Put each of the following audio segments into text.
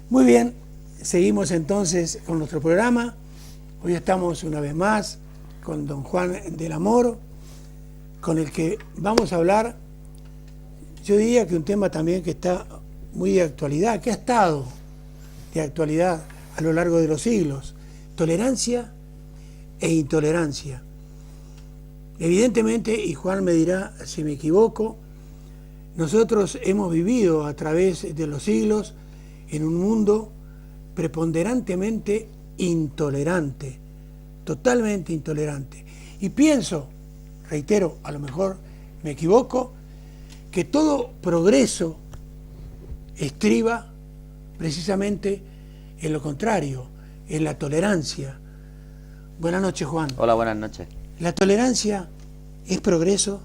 Muy bien, seguimos entonces con nuestro programa. Hoy estamos una vez más con don Juan del Amor, con el que vamos a hablar, yo diría que un tema también que está muy de actualidad, que ha estado de actualidad a lo largo de los siglos: tolerancia e intolerancia. Evidentemente, y Juan me dirá si me equivoco, nosotros hemos vivido a través de los siglos en un mundo preponderantemente intolerante, totalmente intolerante. Y pienso, reitero, a lo mejor me equivoco, que todo progreso estriba precisamente en lo contrario, en la tolerancia. Buenas noches, Juan. Hola, buenas noches. ¿La tolerancia es progreso?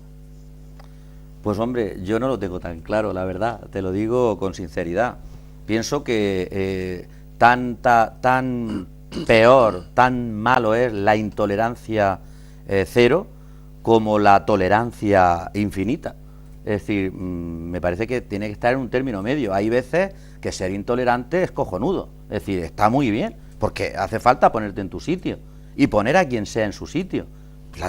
Pues hombre, yo no lo tengo tan claro, la verdad, te lo digo con sinceridad. Pienso que tan peor, tan malo es la intolerancia cero como la tolerancia infinita. Es decir, me parece que tiene que estar en un término medio. Hay veces que ser intolerante es cojonudo, es decir, está muy bien, porque hace falta ponerte en tu sitio y poner a quien sea en su sitio.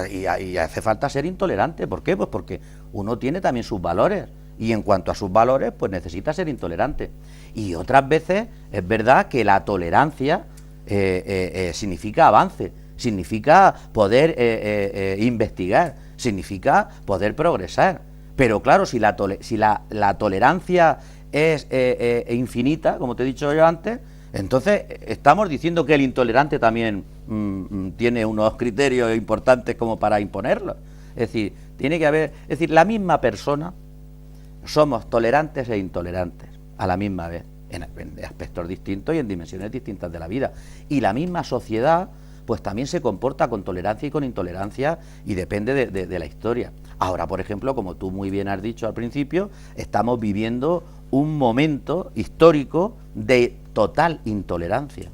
Y hace falta ser intolerante. ¿Por qué? Pues porque uno tiene también sus valores, y en cuanto a sus valores, pues necesita ser intolerante. Y otras veces es verdad que la tolerancia significa avance, significa poder investigar, significa poder progresar. Pero claro, si la tolerancia es infinita, como te he dicho yo antes, entonces estamos diciendo que el intolerante también tiene unos criterios importantes como para imponerlos. Es decir, tiene que haber, es decir, la misma persona, somos tolerantes e intolerantes a la misma vez, en aspectos distintos y en dimensiones distintas de la vida. Y la misma sociedad, pues también se comporta con tolerancia y con intolerancia, y depende de la historia. Ahora, por ejemplo, como tú muy bien has dicho al principio, estamos viviendo un momento histórico de total intolerancia.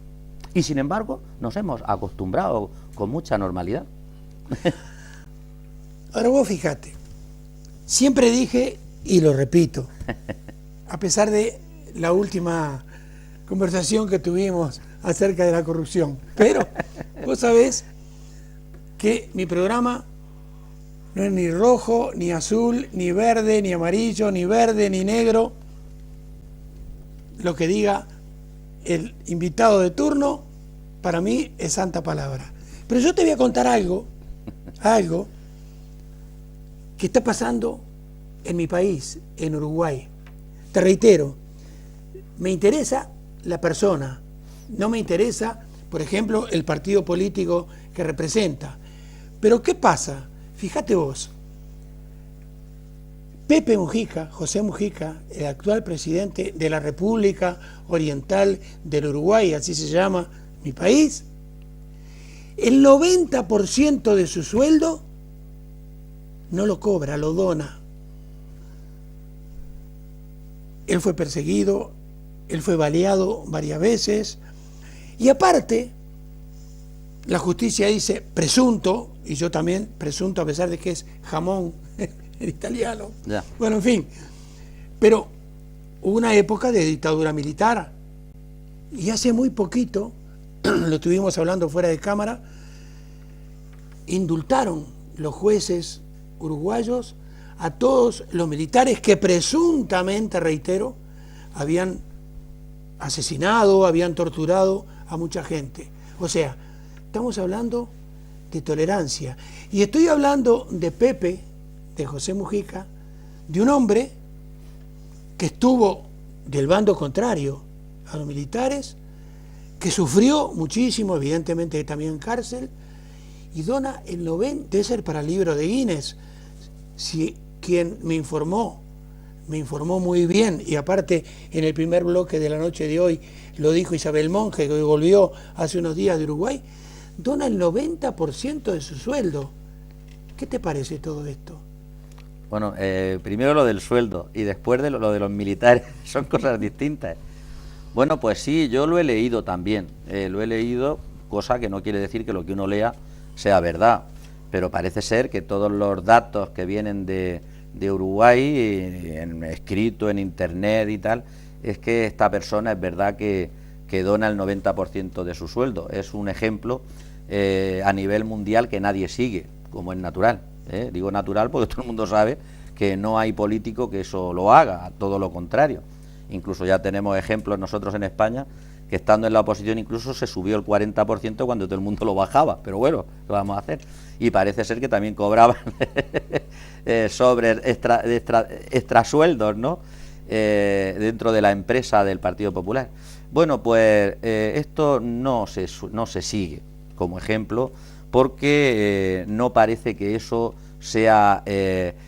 Y sin embargo, nos hemos acostumbrado con mucha normalidad. Ahora vos fíjate, siempre dije, y lo repito, a pesar de la última conversación que tuvimos acerca de la corrupción, pero vos sabés que mi programa no es ni rojo, ni azul, ni verde, ni amarillo, ni verde, ni negro. Lo que diga el invitado de turno, para mí es santa palabra. Pero yo te voy a contar algo que está pasando en mi país, en Uruguay. Te reitero, me interesa la persona, no me interesa, por ejemplo, el partido político que representa. Pero ¿qué pasa? Fíjate vos, Pepe Mujica, José Mujica, el actual presidente de la República Oriental del Uruguay, así se llama mi país, el 90% de su sueldo no lo cobra, lo dona. Él fue perseguido, él fue baleado varias veces, y aparte, la justicia dice presunto, y yo también presunto, a pesar de que es jamón en italiano. Ya. Bueno, en fin, pero hubo una época de dictadura militar, y hace muy poquito, lo estuvimos hablando fuera de cámara, indultaron los jueces uruguayos a todos los militares que presuntamente, reitero, habían asesinado, habían torturado a mucha gente. O sea, estamos hablando de tolerancia. Y estoy hablando de Pepe, de José Mujica, de un hombre que estuvo del bando contrario a los militares, que sufrió muchísimo, evidentemente también en cárcel, y dona el 90%, debe ser para el libro de Guinness. Si quien me informó muy bien, y aparte en el primer bloque de la noche de hoy lo dijo Isabel Monge, que volvió hace unos días de Uruguay, dona el 90% de su sueldo. ¿Qué te parece todo esto? Bueno, primero lo del sueldo y después de lo de los militares, son cosas distintas. Bueno, pues sí, yo lo he leído también, lo he leído, cosa que no quiere decir que lo que uno lea sea verdad, pero parece ser que todos los datos que vienen de Uruguay, escrito en internet y tal, es que esta persona es verdad que dona el 90% de su sueldo. Es un ejemplo a nivel mundial que nadie sigue, como es natural. Digo natural porque todo el mundo sabe que no hay político que eso lo haga, todo lo contrario. Incluso ya tenemos ejemplos nosotros en España que estando en la oposición incluso se subió el 40% cuando todo el mundo lo bajaba, pero bueno, ¿qué vamos a hacer? Y parece ser que también cobraban sobre extrasueldos, ¿no? Dentro de la empresa del Partido Popular. Bueno, pues esto no se sigue como ejemplo, porque no parece que eso sea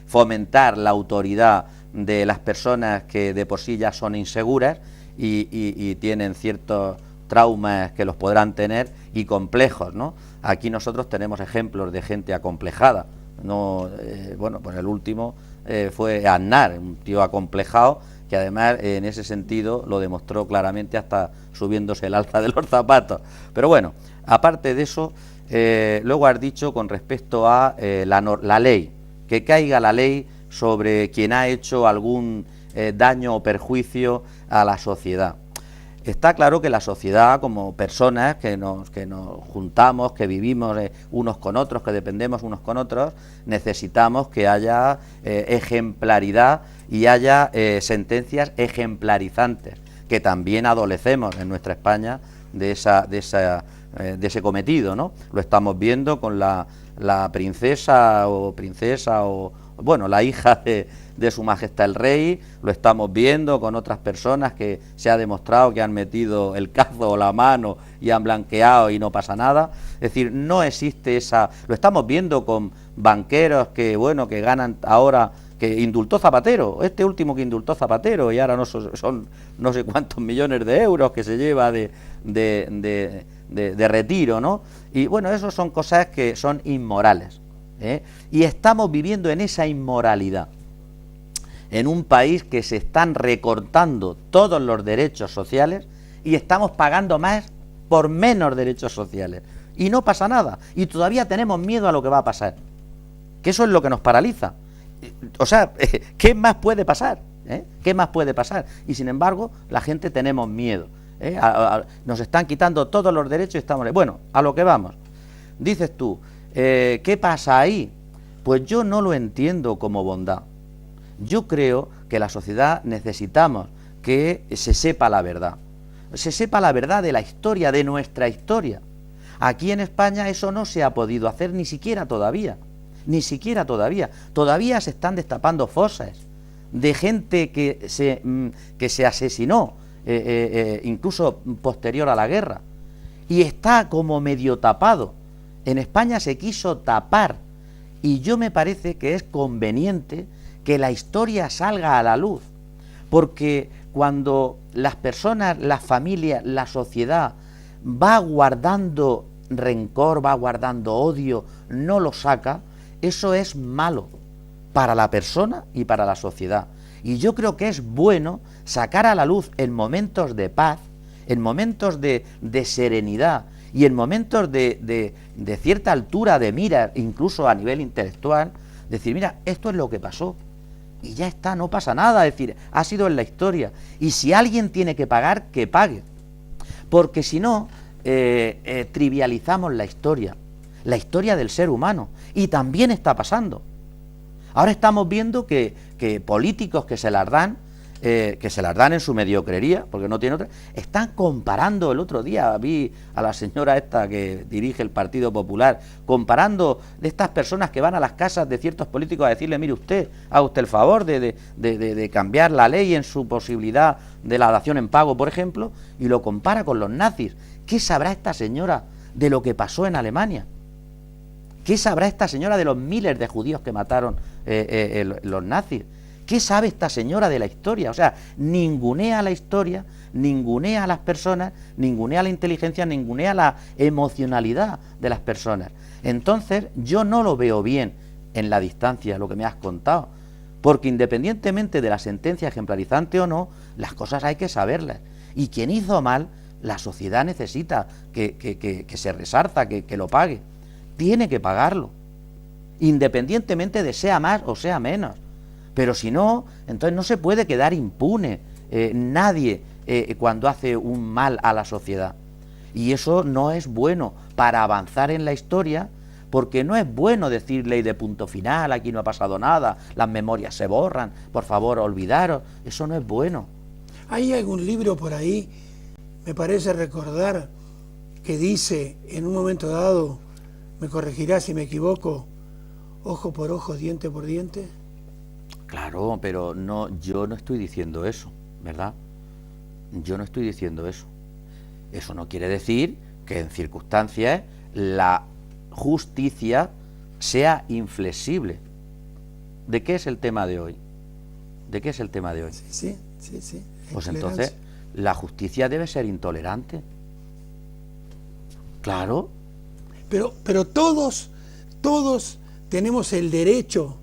fomentar la autoridad de las personas que de por sí ya son inseguras y tienen ciertos traumas que los podrán tener y complejos, ¿no? Aquí nosotros tenemos ejemplos de gente acomplejada, ¿no? Bueno, pues el último fue Aznar, un tío acomplejado que además en ese sentido lo demostró claramente hasta subiéndose el alza de los zapatos. Pero bueno, aparte de eso, luego has dicho con respecto a la ley, que caiga la ley sobre quien ha hecho algún daño o perjuicio a la sociedad. Está claro que la sociedad, como personas que nos juntamos, que vivimos unos con otros, que dependemos unos con otros, necesitamos que haya ejemplaridad y haya sentencias ejemplarizantes, que también adolecemos en nuestra España de ese cometido, ¿no? Lo estamos viendo con la princesa o bueno, la hija de Su Majestad el Rey, lo estamos viendo con otras personas que se ha demostrado que han metido el cazo o la mano y han blanqueado y no pasa nada. Es decir, no existe esa... Lo estamos viendo con banqueros que, bueno, que ganan ahora... que indultó Zapatero, este último que indultó Zapatero, y ahora son no sé cuántos millones de euros que se lleva de retiro, ¿no? Y bueno, eso son cosas que son inmorales, ¿eh? Y estamos viviendo en esa inmoralidad, en un país que se están recortando todos los derechos sociales y estamos pagando más por menos derechos sociales. Y no pasa nada, y todavía tenemos miedo a lo que va a pasar, que eso es lo que nos paraliza. O sea, ¿qué más puede pasar? ¿Qué más puede pasar? Y sin embargo, la gente tenemos miedo. Nos están quitando todos los derechos y estamos... Bueno, a lo que vamos. Dices tú, ¿qué pasa ahí? Pues yo no lo entiendo como bondad. Yo creo que la sociedad necesitamos que se sepa la verdad. Se sepa la verdad de la historia, de nuestra historia. Aquí en España eso no se ha podido hacer ni siquiera todavía. Ni siquiera todavía. Todavía se están destapando fosas de gente que se asesinó, incluso posterior a la guerra. Y está como medio tapado. En España se quiso tapar. Y yo me parece que es conveniente que la historia salga a la luz. Porque cuando las personas, las familias, la sociedad va guardando rencor, va guardando odio, no lo saca, eso es malo para la persona y para la sociedad. Y yo creo que es bueno sacar a la luz en momentos de paz, en momentos de serenidad y en momentos de cierta altura de mira, incluso a nivel intelectual, decir, mira, esto es lo que pasó. Y ya está, no pasa nada, es decir, ha sido en la historia. Y si alguien tiene que pagar, que pague. Porque si no, trivializamos la historia del ser humano. Y también está pasando. Ahora estamos viendo que políticos que se las dan en su mediocrería, porque no tiene otra, están comparando. El otro día vi a la señora esta que dirige el Partido Popular, comparando de estas personas que van a las casas de ciertos políticos a decirle, mire usted, haga usted el favor de cambiar la ley en su posibilidad de la dación en pago, por ejemplo, y lo compara con los nazis. ¿Qué sabrá esta señora de lo que pasó en Alemania? ¿Qué sabrá esta señora de los miles de judíos que mataron los nazis? ¿Qué sabe esta señora de la historia? O sea, ningunea la historia, ningunea a las personas, ningunea la inteligencia, ningunea la emocionalidad de las personas. Entonces, yo no lo veo bien en la distancia, lo que me has contado, porque independientemente de la sentencia ejemplarizante o no, las cosas hay que saberlas. Y quien hizo mal, la sociedad necesita que se resarza, que lo pague. Tiene que pagarlo, independientemente de sea más o sea menos. Pero si no, entonces no se puede quedar impune nadie cuando hace un mal a la sociedad. Y eso no es bueno para avanzar en la historia, porque no es bueno decir ley de punto final, aquí no ha pasado nada, las memorias se borran, por favor olvidaros, eso no es bueno. ¿Hay algún libro por ahí, me parece recordar, que dice en un momento dado, me corregirá si me equivoco, ojo por ojo, diente por diente? Claro, pero no, yo no estoy diciendo eso, ¿verdad? Yo no estoy diciendo eso. Eso no quiere decir que en circunstancias la justicia sea inflexible. ¿De qué es el tema de hoy? ¿De qué es el tema de hoy? Sí. Pues entonces, la justicia debe ser intolerante. Claro. Pero todos tenemos el derecho,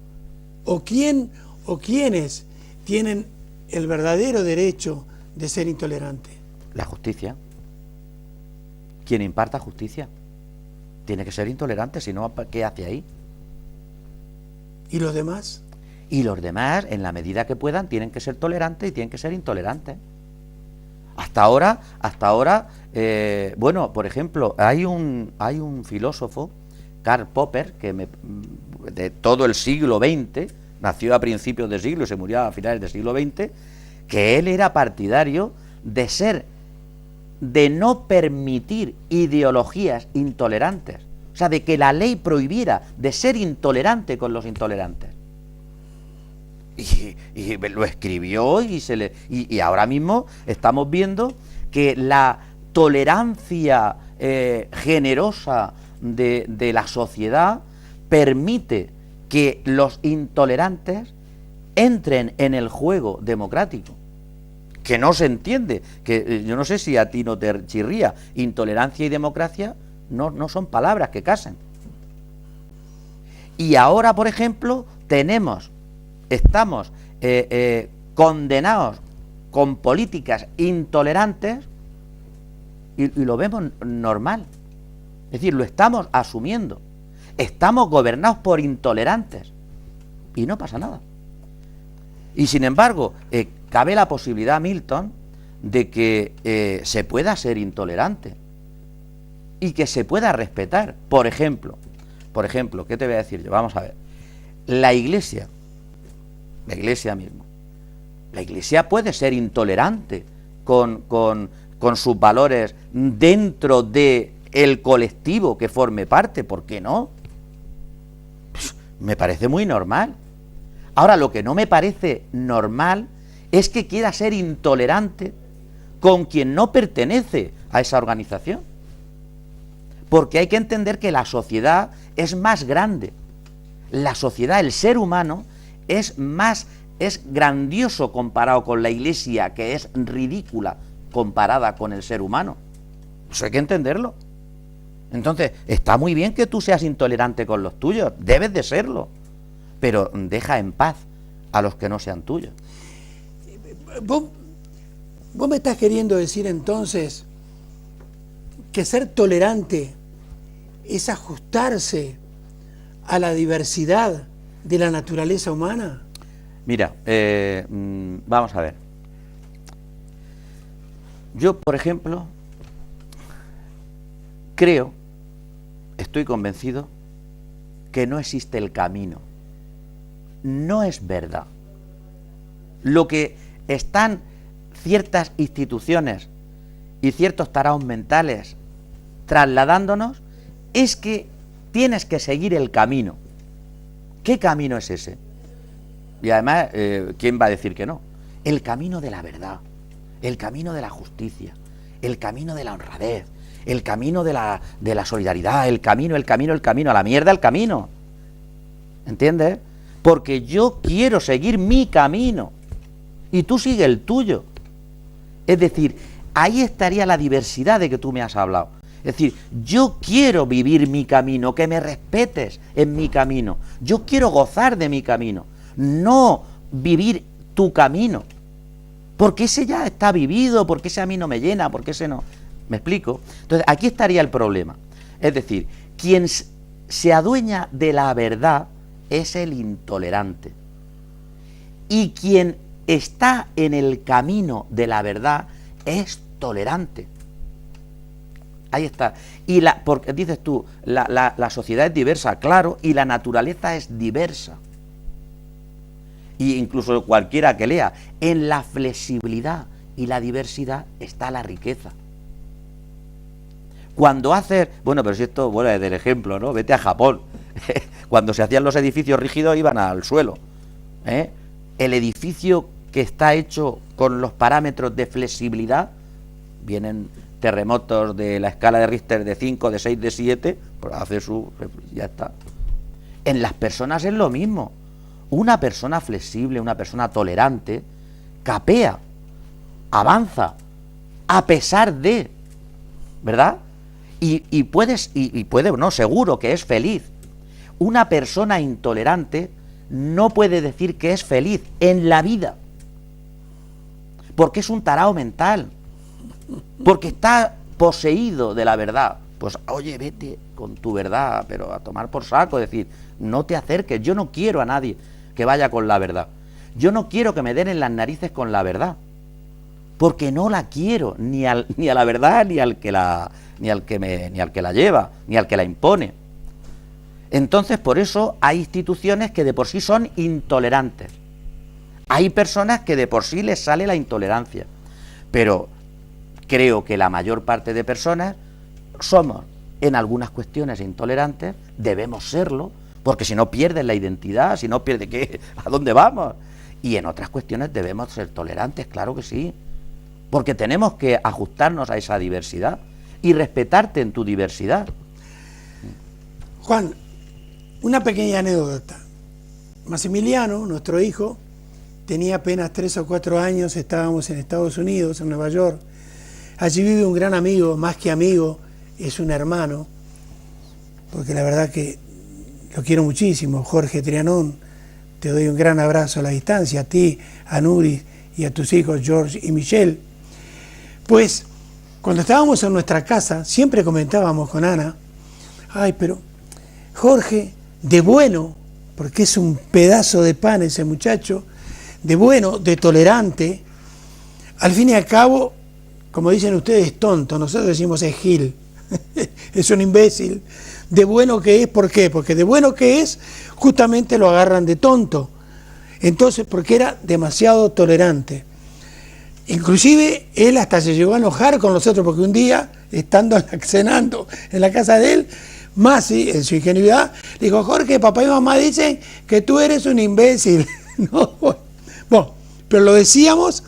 o quienes tienen el verdadero derecho de ser intolerante. La justicia. Quien imparta justicia tiene que ser intolerante, si no, ¿qué hace ahí? ¿Y los demás? Y los demás, en la medida que puedan, tienen que ser tolerantes y tienen que ser intolerantes. Hasta ahora, bueno, por ejemplo, hay un filósofo, Karl Popper, de todo el siglo XX, nació a principios del siglo y se murió a finales del siglo XX, que él era partidario de no permitir ideologías intolerantes, o sea, de que la ley prohibiera de ser intolerante con los intolerantes. Y lo escribió y ahora mismo estamos viendo que la tolerancia generosa de la sociedad permite que los intolerantes entren en el juego democrático, que no se entiende, que yo no sé si a ti no te chirría, intolerancia y democracia no son palabras que casen. Y ahora, por ejemplo, estamos condenados con políticas intolerantes y lo vemos normal. Es decir, lo estamos asumiendo. Estamos gobernados por intolerantes y no pasa nada. Y sin embargo, cabe la posibilidad, Milton, de que se pueda ser intolerante y que se pueda respetar. Por ejemplo, ¿qué te voy a decir yo? Vamos a ver. La Iglesia mismo. La Iglesia puede ser intolerante con sus valores dentro del colectivo que forme parte. ¿Por qué no? Pues, me parece muy normal. Ahora, lo que no me parece normal es que quiera ser intolerante con quien no pertenece a esa organización. Porque hay que entender que la sociedad es más grande. La sociedad, el ser humano, es grandioso comparado con la Iglesia, que es ridícula comparada con el ser humano. Eso hay que entenderlo. Entonces, está muy bien que tú seas intolerante con los tuyos, debes de serlo, pero deja en paz a los que no sean tuyos. ¿Vos me estás queriendo decir entonces que ser tolerante es ajustarse a la diversidad de la naturaleza humana? Mira, vamos a ver. Yo, por ejemplo, estoy convencido que no existe el camino. No es verdad. Lo que están ciertas instituciones y ciertos taraos mentales trasladándonos es que tienes que seguir el camino. ¿Qué camino es ese? Y además, ¿quién va a decir que no? El camino de la verdad, el camino de la justicia, el camino de la honradez, el camino de la solidaridad, el camino, a la mierda el camino. ¿Entiendes? Porque yo quiero seguir mi camino y tú sigue el tuyo. Es decir, ahí estaría la diversidad de que tú me has hablado. Es decir, yo quiero vivir mi camino, que me respetes en mi camino. Yo quiero gozar de mi camino, no vivir tu camino. Porque ese ya está vivido, porque ese a mí no me llena, porque ese no... ¿Me explico? Entonces, aquí estaría el problema. Es decir, quien se adueña de la verdad es el intolerante. Y quien está en el camino de la verdad es tolerante. Ahí está. Y porque dices tú, la sociedad es diversa, claro, y la naturaleza es diversa. Y incluso cualquiera que lea, en la flexibilidad y la diversidad está la riqueza. Cuando haces, bueno, pero si esto, bueno, es del ejemplo, ¿no? Vete a Japón. Cuando se hacían los edificios rígidos iban al suelo. El edificio que está hecho con los parámetros de flexibilidad, vienen terremotos de la escala de Richter de 5, de 6, de 7, pues hace ya está. En las personas es lo mismo. Una persona flexible, una persona tolerante, capea, avanza, a pesar de, ¿verdad? Y puede, no, seguro que es feliz. Una persona intolerante no puede decir que es feliz en la vida, porque es un tarao mental, porque está poseído de la verdad. Pues oye, vete con tu verdad, pero a tomar por saco, es decir, no te acerques, yo no quiero a nadie que vaya con la verdad, yo no quiero que me den en las narices con la verdad, porque no la quiero, ni a la verdad, ni al que la lleva, ni al que la impone. Entonces, por eso hay instituciones que de por sí son intolerantes. Hay personas que de por sí les sale la intolerancia. Pero creo que la mayor parte de personas somos en algunas cuestiones intolerantes, debemos serlo, porque si no pierdes la identidad, si no pierdes ¿qué? ¿A dónde vamos? Y en otras cuestiones debemos ser tolerantes, claro que sí, porque tenemos que ajustarnos a esa diversidad y respetarte en tu diversidad. Juan, una pequeña anécdota. Maximiliano, nuestro hijo, tenía apenas 3 o 4 años, estábamos en Estados Unidos, en Nueva York. Allí vive un gran amigo, más que amigo, es un hermano, porque la verdad que lo quiero muchísimo, Jorge Trianón. Te doy un gran abrazo a la distancia, a ti, a Nuri y a tus hijos George y Michelle. Pues, cuando estábamos en nuestra casa, siempre comentábamos con Ana, ay, pero Jorge, de bueno, porque es un pedazo de pan ese muchacho, de bueno, de tolerante, al fin y al cabo, como dicen ustedes, tonto, nosotros decimos es gil, es un imbécil. De bueno que es, ¿por qué? Porque de bueno que es, justamente lo agarran de tonto. Entonces, porque era demasiado tolerante. Inclusive, él hasta se llegó a enojar con nosotros, porque un día, estando cenando en la casa de él, Masi, en su ingenuidad, dijo, Jorge, papá y mamá dicen que tú eres un imbécil. No, bueno, pero lo decíamos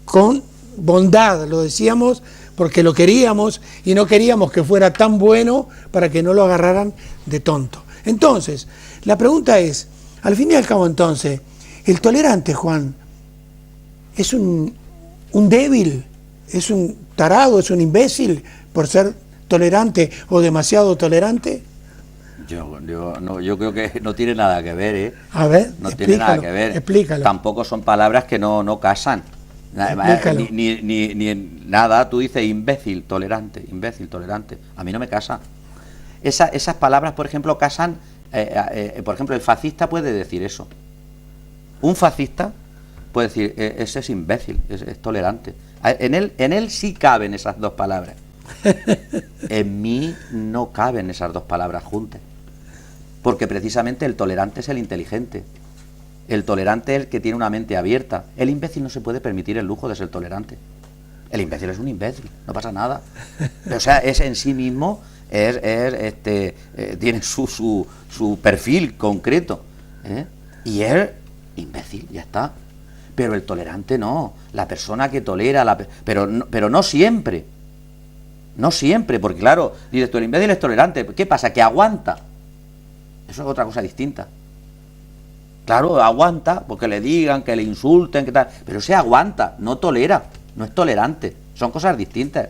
con bondad, lo decíamos porque lo queríamos y no queríamos que fuera tan bueno para que no lo agarraran de tonto. Entonces, la pregunta es, al fin y al cabo entonces, el tolerante, Juan, ¿es un débil? ¿Es un tarado? ¿Es un imbécil por ser tolerante o demasiado tolerante? Yo creo que no tiene nada que ver, ¿eh? A ver, no tiene nada que ver. Explícalo. Tampoco son palabras que no casan. Ni nada, tú dices imbécil, tolerante. A mí no me casa. Esas palabras, por ejemplo, casan. Por ejemplo, el fascista puede decir eso. Un fascista puede decir, ese es imbécil, es tolerante. En él sí caben esas dos palabras. En mí no caben esas dos palabras juntas. Porque precisamente el tolerante es el inteligente. El tolerante es el que tiene una mente abierta. El imbécil no se puede permitir el lujo de ser tolerante. El imbécil es un imbécil, no pasa nada. O sea, es en sí mismo, tiene su perfil concreto. Y es imbécil, ya está. Pero el tolerante no. La persona que tolera, pero no siempre. No siempre, porque claro, dices tú, el imbécil es tolerante. ¿Qué pasa? Que aguanta. Eso es otra cosa distinta. Claro, aguanta, porque le digan, que le insulten, que tal, pero se aguanta, no tolera, no es tolerante, son cosas distintas.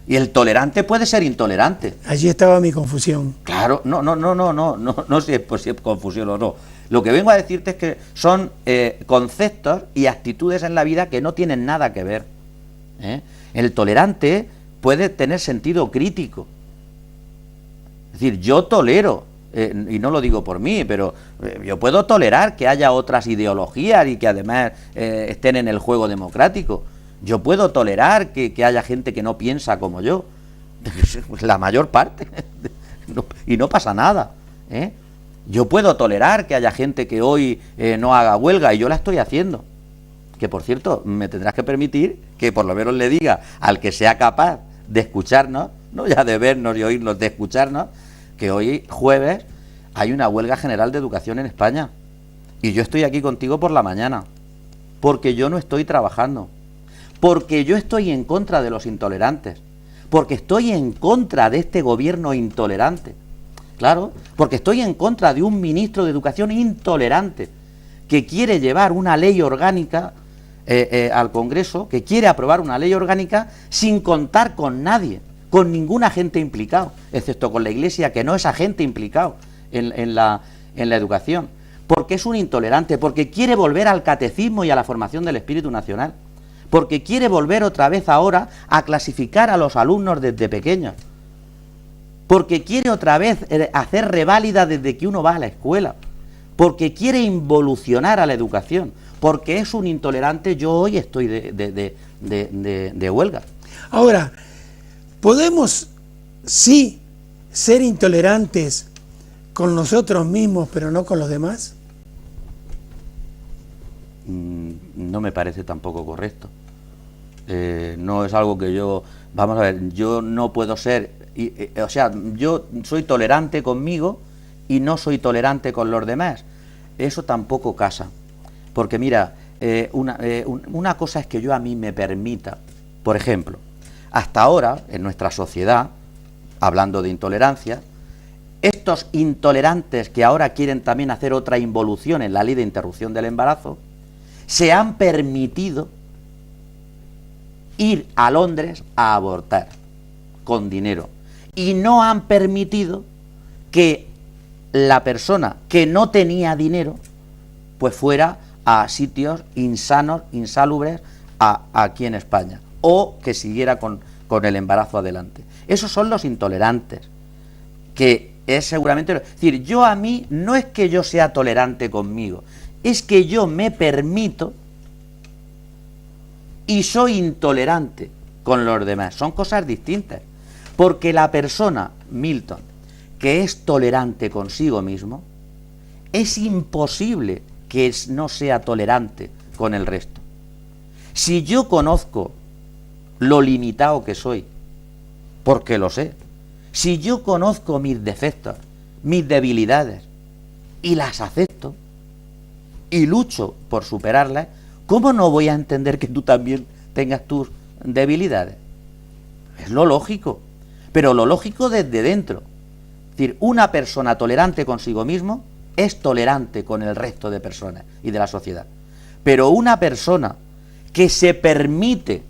Y el tolerante puede ser intolerante. Allí estaba mi confusión. Claro, no sé si es confusión o no. Lo que vengo a decirte es que son conceptos y actitudes en la vida que no tienen nada que ver. El tolerante puede tener sentido crítico. Es decir, yo tolero y no lo digo por mí, pero yo puedo tolerar que haya otras ideologías y que además estén en el juego democrático. Yo puedo tolerar que haya gente que no piensa como yo, la mayor parte, y no pasa nada, ¿eh? Yo puedo tolerar que haya gente que hoy no haga huelga, y yo la estoy haciendo. Que, por cierto, me tendrás que permitir que por lo menos le diga al que sea capaz de escucharnos, no ya de vernos y oírnos, de escucharnos, que hoy jueves hay una huelga general de educación en España. Y yo estoy aquí contigo por la mañana, porque yo no estoy trabajando, porque yo estoy en contra de los intolerantes, porque estoy en contra de este gobierno intolerante. Claro, porque estoy en contra de un ministro de Educación intolerante, que quiere llevar una ley orgánica al Congreso, que quiere aprobar una ley orgánica sin contar con nadie, con ningún agente implicado, excepto con la Iglesia, que no es agente implicado en la educación, porque es un intolerante, porque quiere volver al catecismo y a la formación del espíritu nacional, porque quiere volver otra vez ahora a clasificar a los alumnos desde pequeños, porque quiere otra vez hacer reválida desde que uno va a la escuela, porque quiere involucionar a la educación, porque es un intolerante. Yo hoy estoy de huelga. Ahora, ¿podemos sí ser intolerantes con nosotros mismos, pero no con los demás? No me parece tampoco correcto. No es algo que yo... Vamos a ver, yo no puedo ser... o sea, yo soy tolerante conmigo y no soy tolerante con los demás. Eso tampoco casa. Porque mira, una cosa es que yo a mí me permita, por ejemplo, hasta ahora, en nuestra sociedad, hablando de intolerancia, estos intolerantes que ahora quieren también hacer otra involución en la ley de interrupción del embarazo, se han permitido ir a Londres a abortar con dinero, y no han permitido que la persona que no tenía dinero pues fuera a sitios insanos, insalubres aquí en España, o que siguiera con el embarazo adelante. Esos son los intolerantes, que es seguramente... Es decir, yo a mí no es que yo sea tolerante conmigo, es que yo me permito y soy intolerante con los demás. Son cosas distintas, porque la persona, Milton, que es tolerante consigo mismo, es imposible que no sea tolerante con el resto. Si yo conozco lo limitado que soy, porque lo sé, si yo conozco mis defectos, mis debilidades, y las acepto, y lucho por superarlas, ¿cómo no voy a entender que tú también tengas tus debilidades? Es lo lógico, pero lo lógico desde dentro. Es decir, una persona tolerante consigo mismo es tolerante con el resto de personas y de la sociedad. Pero una persona que se permite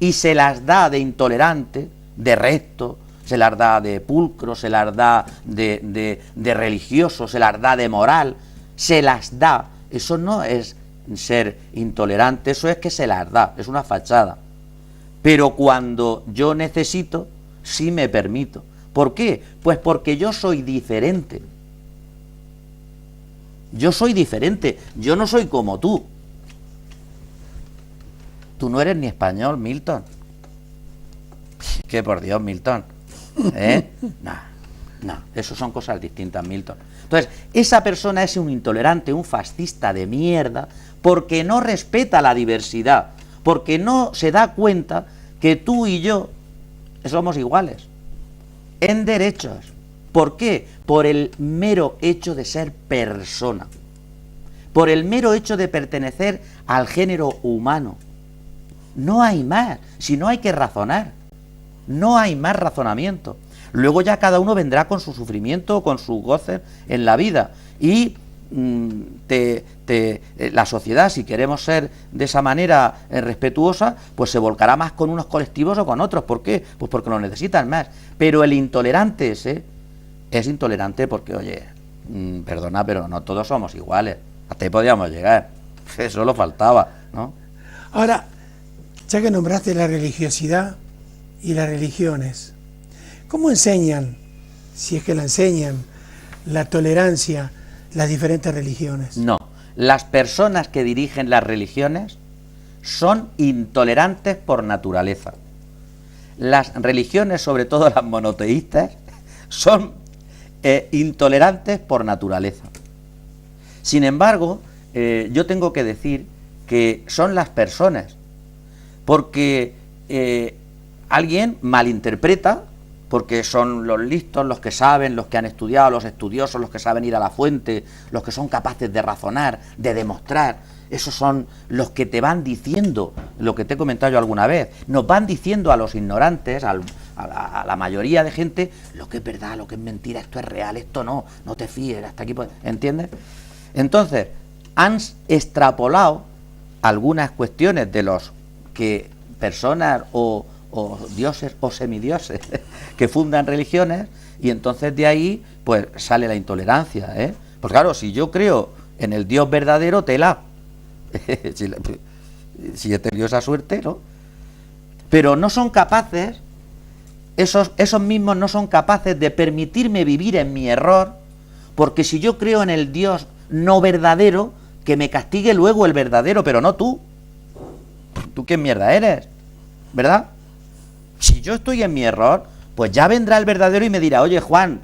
y se las da de intolerante, de recto, se las da de pulcro, se las da de religioso, se las da de moral, se las da, eso no es ser intolerante, eso es que se las da, es una fachada. Pero cuando yo necesito, sí me permito. ¿Por qué? Pues porque yo soy diferente. Yo soy diferente, yo no soy como tú. Tú no eres ni español, Milton. Que por Dios, Milton. No, eso son cosas distintas, Milton. Entonces, esa persona es un intolerante, un fascista de mierda, porque no respeta la diversidad, porque no se da cuenta que tú y yo somos iguales en derechos. ¿Por qué? Por el mero hecho de ser persona, por el mero hecho de pertenecer al género humano. No hay más, si no hay que razonar, no hay más razonamiento. Luego ya cada uno vendrá con su sufrimiento, con sus goces en la vida, y la sociedad, si queremos ser de esa manera respetuosa, pues se volcará más con unos colectivos o con otros. ¿Por qué? Pues porque lo necesitan más. Pero el intolerante ese es intolerante porque, oye, perdona, pero no todos somos iguales. Hasta ahí podíamos llegar. Eso lo faltaba, ¿no? Ahora, ya que nombraste la religiosidad y las religiones, ¿cómo enseñan, si es que la enseñan, la tolerancia, las diferentes religiones? No, las personas que dirigen las religiones son intolerantes por naturaleza. Las religiones, sobre todo las monoteístas, son intolerantes por naturaleza. Sin embargo, yo tengo que decir que son las personas, porque alguien malinterpreta, porque son los listos, los que saben, los que han estudiado, los estudiosos, los que saben ir a la fuente, los que son capaces de razonar, de demostrar. Esos son los que te van diciendo, lo que te he comentado yo alguna vez, nos van diciendo a los ignorantes, a la mayoría de gente, lo que es verdad, lo que es mentira, esto es real, esto no te fíes, hasta aquí, ¿entiendes? Entonces, han extrapolado algunas cuestiones de los que personas o dioses o semidioses que fundan religiones, y entonces de ahí pues sale la intolerancia, ¿eh? Pues claro, si yo creo en el Dios verdadero, tela. Si he tenido esa suerte, ¿no? Pero no son capaces, esos mismos no son capaces de permitirme vivir en mi error, porque si yo creo en el Dios no verdadero, que me castigue luego el verdadero, pero no tú. ¿Tú qué mierda eres? ¿Verdad? Si yo estoy en mi error, pues ya vendrá el verdadero y me dirá, oye Juan,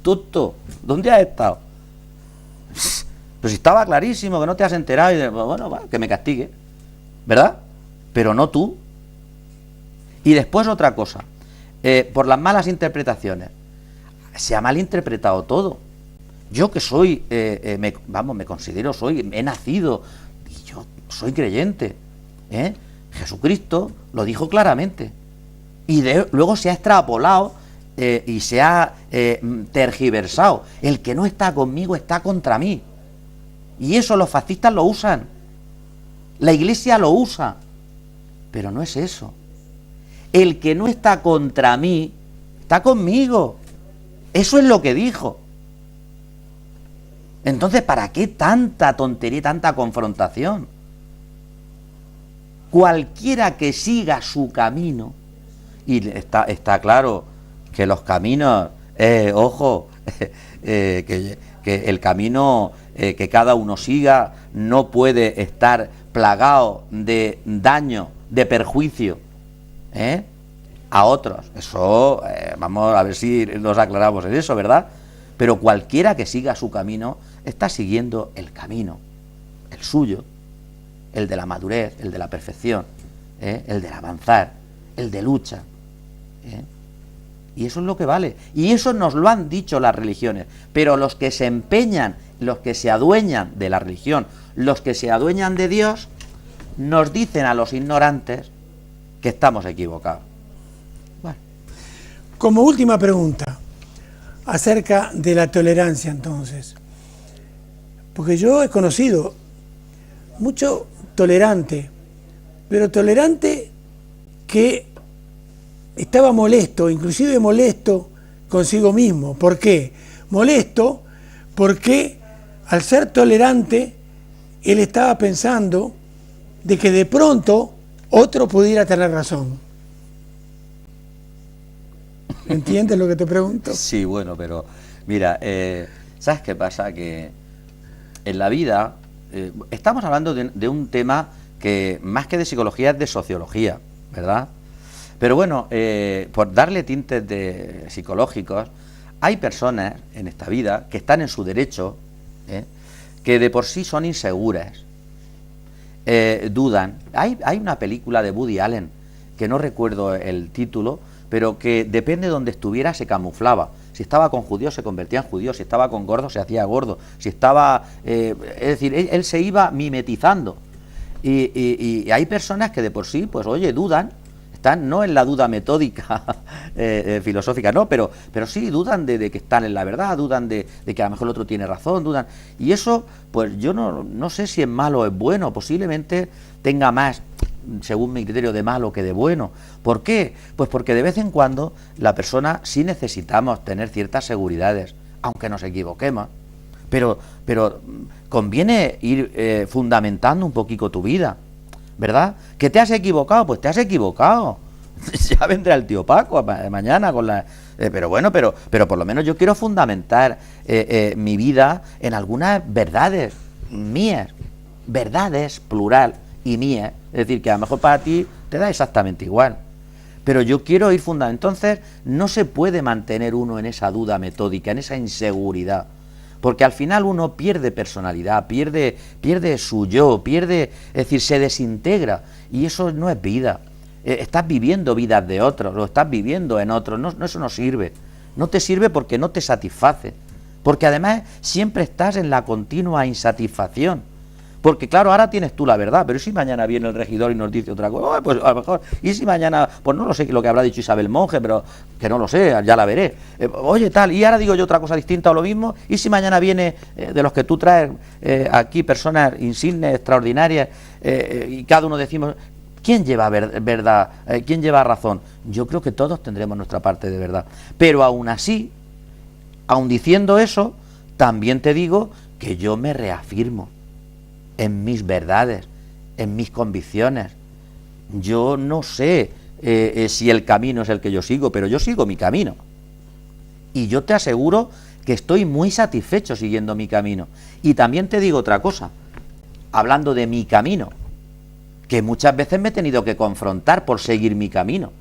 tuto, ¿dónde has estado? Pues si estaba clarísimo, que no te has enterado, y bueno, va, que me castigue, ¿verdad? Pero no tú. Y después otra cosa, por las malas interpretaciones, se ha malinterpretado todo. Yo que soy, me considero, he nacido, y yo soy creyente, ¿eh? Jesucristo lo dijo claramente, y luego se ha extrapolado y se ha tergiversado. El que no está conmigo está contra mí. Y eso los fascistas lo usan, la Iglesia lo usa, pero no es eso. El que no está contra mí está conmigo. Eso es lo que dijo. Entonces, ¿para qué tanta tontería y tanta confrontación? Cualquiera que siga su camino, y está claro que los caminos, ojo, que el camino que cada uno siga no puede estar plagado de daño, de perjuicio a otros. Eso, vamos a ver si nos aclaramos en eso, ¿verdad? Pero cualquiera que siga su camino está siguiendo el camino, el suyo, el de la madurez, el de la perfección, el del avanzar, el de lucha. Y eso es lo que vale. Y eso nos lo han dicho las religiones. Pero los que se empeñan, los que se adueñan de la religión, los que se adueñan de Dios, nos dicen a los ignorantes que estamos equivocados. Bueno. Como última pregunta, acerca de la tolerancia entonces. Porque yo he conocido mucho tolerante, pero tolerante que estaba molesto, inclusive molesto consigo mismo. ¿Por qué? Molesto porque al ser tolerante, él estaba pensando de que de pronto otro pudiera tener razón. ¿Entiendes lo que te pregunto? Sí, bueno, pero mira, ¿sabes qué pasa? Que en la vida estamos hablando de un tema que más que de psicología es de sociología, ¿verdad? Pero bueno, por darle tintes psicológicos, hay personas en esta vida que están en su derecho, que de por sí son inseguras, dudan. Hay una película de Woody Allen, que no recuerdo el título, pero que depende de donde estuviera se camuflaba. Si estaba con judíos se convertía en judío, si estaba con gordos se hacía gordo, si estaba... es decir, él se iba mimetizando. Y hay personas que de por sí, pues oye, dudan, están no en la duda metódica filosófica, no, pero sí dudan de que están en la verdad, dudan de que a lo mejor el otro tiene razón, dudan. Y eso, pues yo no sé si es malo o es bueno, posiblemente tenga más, según mi criterio, de malo que de bueno. ¿Por qué? Pues porque de vez en cuando la persona sí necesitamos tener ciertas seguridades, aunque nos equivoquemos. Pero conviene ir fundamentando un poquito tu vida, ¿verdad? ¿Que te has equivocado? Pues te has equivocado. Ya vendrá el tío Paco mañana con la... Pero bueno, pero por lo menos yo quiero fundamentar mi vida en algunas verdades mías, verdades, plural, y mías. Es decir, que a lo mejor para ti te da exactamente igual. Pero yo quiero ir fundamentando. Entonces, no se puede mantener uno en esa duda metódica, en esa inseguridad. Porque al final uno pierde personalidad, pierde su yo, es decir, se desintegra. Y eso no es vida. Estás viviendo vidas de otros, lo estás viviendo en otros. No, eso no sirve. No te sirve porque no te satisface. Porque además siempre estás en la continua insatisfacción. Porque claro, ahora tienes tú la verdad, pero ¿y si mañana viene el regidor y nos dice otra cosa? Pues a lo mejor, ¿y si mañana, pues no lo sé lo que habrá dicho Isabel Monge, pero que no lo sé, ya la veré. Oye, tal, y ahora digo yo otra cosa distinta o lo mismo, ¿y si mañana viene de los que tú traes aquí personas insignes, extraordinarias, y cada uno decimos, ¿quién lleva verdad? ¿Quién lleva razón? Yo creo que todos tendremos nuestra parte de verdad. Pero aún así, aún diciendo eso, también te digo que yo me reafirmo en mis verdades, en mis convicciones. Yo no sé si el camino es el que yo sigo, pero yo sigo mi camino. Y yo te aseguro que estoy muy satisfecho siguiendo mi camino. Y también te digo otra cosa, hablando de mi camino, que muchas veces me he tenido que confrontar por seguir mi camino.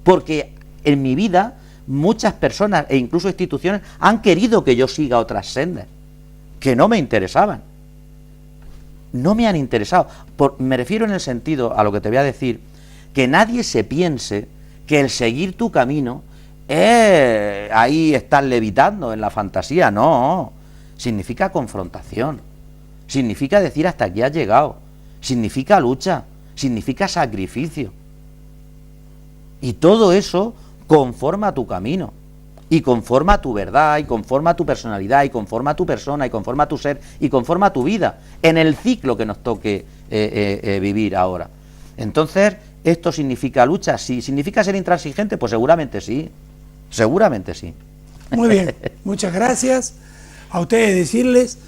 Porque en mi vida muchas personas e incluso instituciones han querido que yo siga otras sendas, que no me interesaban. No me han interesado. Me refiero en el sentido, a lo que te voy a decir, que nadie se piense que el seguir tu camino es ahí estar levitando en la fantasía. No, significa confrontación, significa decir hasta aquí has llegado, significa lucha, significa sacrificio. Y todo eso conforma tu camino. Y conforma tu verdad, y conforma tu personalidad, y conforma tu persona, y conforma tu ser, y conforma tu vida, en el ciclo que nos toque vivir ahora. Entonces, ¿esto significa lucha? ¿Sí? ¿Significa ser intransigente? Pues seguramente sí, seguramente sí. Muy bien, muchas gracias. A ustedes decirles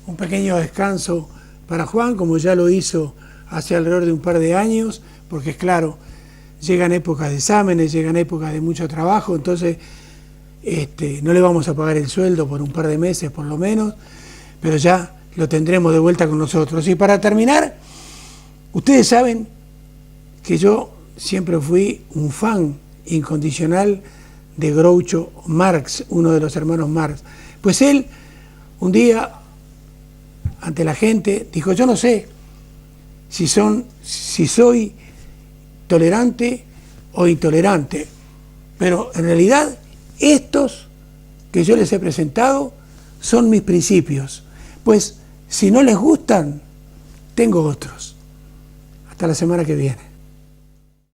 un pequeño descanso para Juan, como ya lo hizo hace alrededor de un par de años, porque es claro, llegan épocas de exámenes, llegan épocas de mucho trabajo, entonces no le vamos a pagar el sueldo por un par de meses por lo menos, pero ya lo tendremos de vuelta con nosotros. Y para terminar, ustedes saben que yo siempre fui un fan incondicional de Groucho Marx, uno de los hermanos Marx. Pues él, un día, ante la gente, dijo, yo no sé si soy tolerante o intolerante, pero en realidad estos que yo les he presentado son mis principios, pues si no les gustan, tengo otros. Hasta la semana que viene.